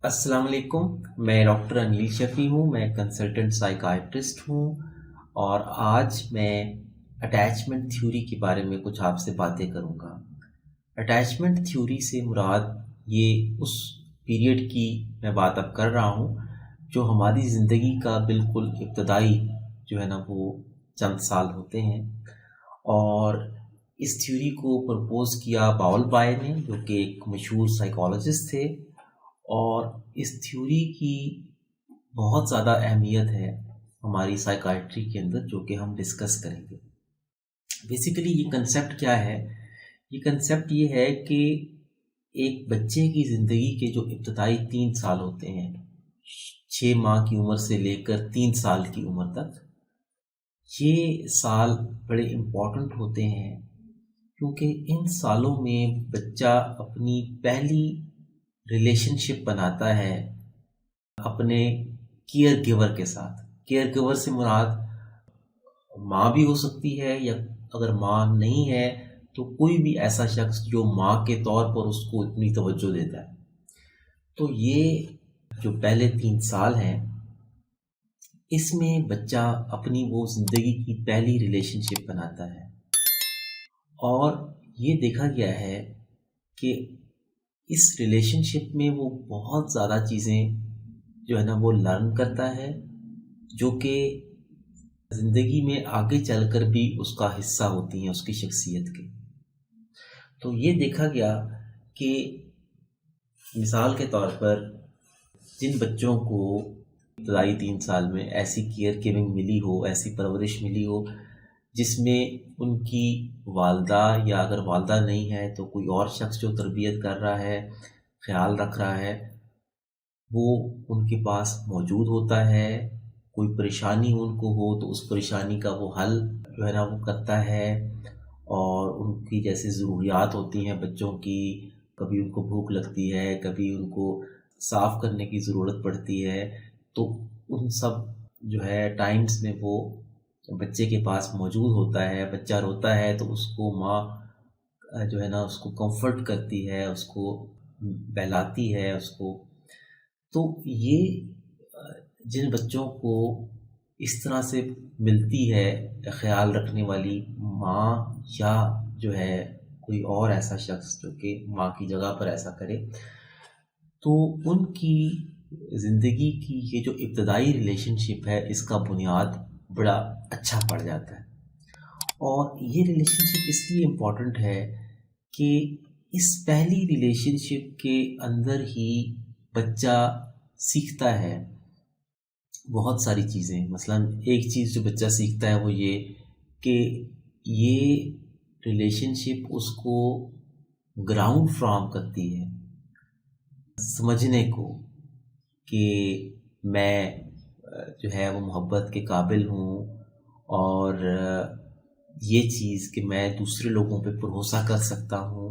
अस्सलाम वालेकुम। मैं डॉक्टर अनिल शफ़ी हूँ। मैं कंसल्टेंट साइकाइट्रिस्ट हूँ और आज मैं अटैचमेंट थ्योरी के बारे में कुछ आपसे बातें करूँगा। अटैचमेंट थ्योरी से मुराद ये उस पीरियड की मैं बात अब कर रहा हूँ जो हमारी ज़िंदगी का बिल्कुल इब्तदाई जो है ना वो चंद साल होते हैं। और इस थ्योरी को प्रपोज़ किया बाउल बाय ने, जो कि एक मशहूर साइकोलॉजिस्ट थे। और इस थ्योरी की बहुत ज़्यादा अहमियत है हमारी साइकाइट्री के अंदर, जो कि हम डिस्कस करेंगे। बेसिकली ये कंसेप्ट क्या है? ये कंसेप्ट ये है कि एक बच्चे की ज़िंदगी के जो इब्तदाई 3 साल होते हैं, 6 माह की उम्र से लेकर 3 साल की उम्र तक, ये साल बड़े इम्पोर्टेंट होते हैं क्योंकि इन सालों में बच्चा अपनी पहली रिलेशनशिप बनाता है अपने केयर गिवर के साथ। केयर गिवर से मुराद माँ भी हो सकती है, या अगर माँ नहीं है तो कोई भी ऐसा शख्स जो माँ के तौर पर उसको इतनी तवज्जो देता है। तो ये जो पहले 3 साल हैं, इसमें बच्चा अपनी वो ज़िंदगी की पहली रिलेशनशिप बनाता है। और ये देखा गया है कि इस रिलेशनशिप में वो बहुत ज़्यादा चीज़ें जो है ना वो लर्न करता है, जो कि ज़िंदगी में आगे चलकर भी उसका हिस्सा होती हैं उसकी शख्सियत के। तो ये देखा गया कि मिसाल के तौर पर जिन बच्चों को इब्तदाई 3 साल में ऐसी केयर गिविंग मिली हो, ऐसी परवरिश मिली हो जिसमें उनकी वालदा, या अगर वालदा नहीं है तो कोई और शख्स जो तरबियत कर रहा है, ख्याल रख रहा है, वो उनके पास मौजूद होता है। कोई परेशानी उनको हो तो उस परेशानी का वो हल जो है ना वो करता है। और उनकी जैसे ज़रूरियात होती हैं बच्चों की, कभी उनको भूख लगती है, कभी उनको साफ़ करने की ज़रूरत पड़ती है, तो उन सब जो है टाइम्स में वो बच्चे के पास मौजूद होता है। बच्चा रोता है तो उसको माँ जो है ना उसको कंफर्ट करती है, उसको बहलाती है उसको। तो ये जिन बच्चों को इस तरह से मिलती है ख्याल रखने वाली माँ, या जो है कोई और ऐसा शख्स जो कि माँ की जगह पर ऐसा करे, तो उनकी ज़िंदगी की ये जो इब्तदाई रिलेशनशिप है, इसका बुनियाद बड़ा अच्छा पड़ जाता है। और ये रिलेशनशिप इसलिए इम्पॉर्टेंट है कि इस पहली रिलेशनशिप के अंदर ही बच्चा सीखता है बहुत सारी चीज़ें। मसलन एक चीज़ जो बच्चा सीखता है वो ये कि ये रिलेशनशिप उसको ग्राउंड फ्राम करती है समझने को कि मैं जो है वो मोहब्बत के काबिल हूँ, और ये चीज़ कि मैं दूसरे लोगों पे भरोसा कर सकता हूँ।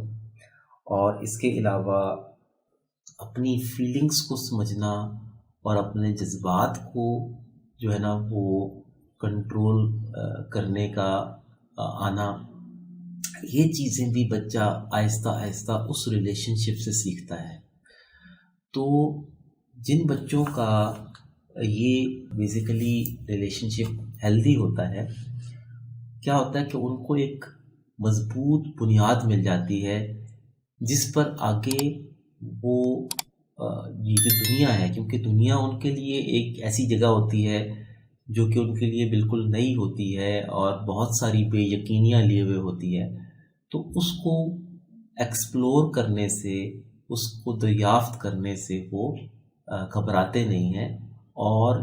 और इसके अलावा अपनी फीलिंग्स को समझना और अपने जज्बात को जो है ना वो कंट्रोल करने का आना, ये चीज़ें भी बच्चा आहिस्ता आहिस्ता उस रिलेशनशिप से सीखता है। तो जिन बच्चों का ये बेसिकली रिलेशनशिप हेल्दी होता है, क्या होता है कि उनको एक मजबूत बुनियाद मिल जाती है जिस पर आगे वो ये जो दुनिया है, क्योंकि दुनिया उनके लिए एक ऐसी जगह होती है जो कि उनके लिए बिल्कुल नई होती है और बहुत सारी बेयकीनियाँ लिए हुए होती है, तो उसको एक्सप्लोर करने से, उसको दरियाफ्त करने से वो घबराते नहीं हैं और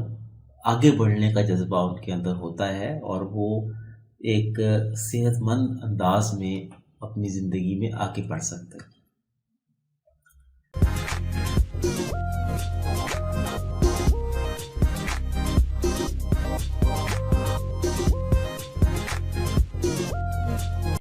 आगे बढ़ने का जज्बा उनके अंदर होता है, और वो एक सेहतमंद अंदाज में अपनी ज़िंदगी में आगे बढ़ सकते हैं।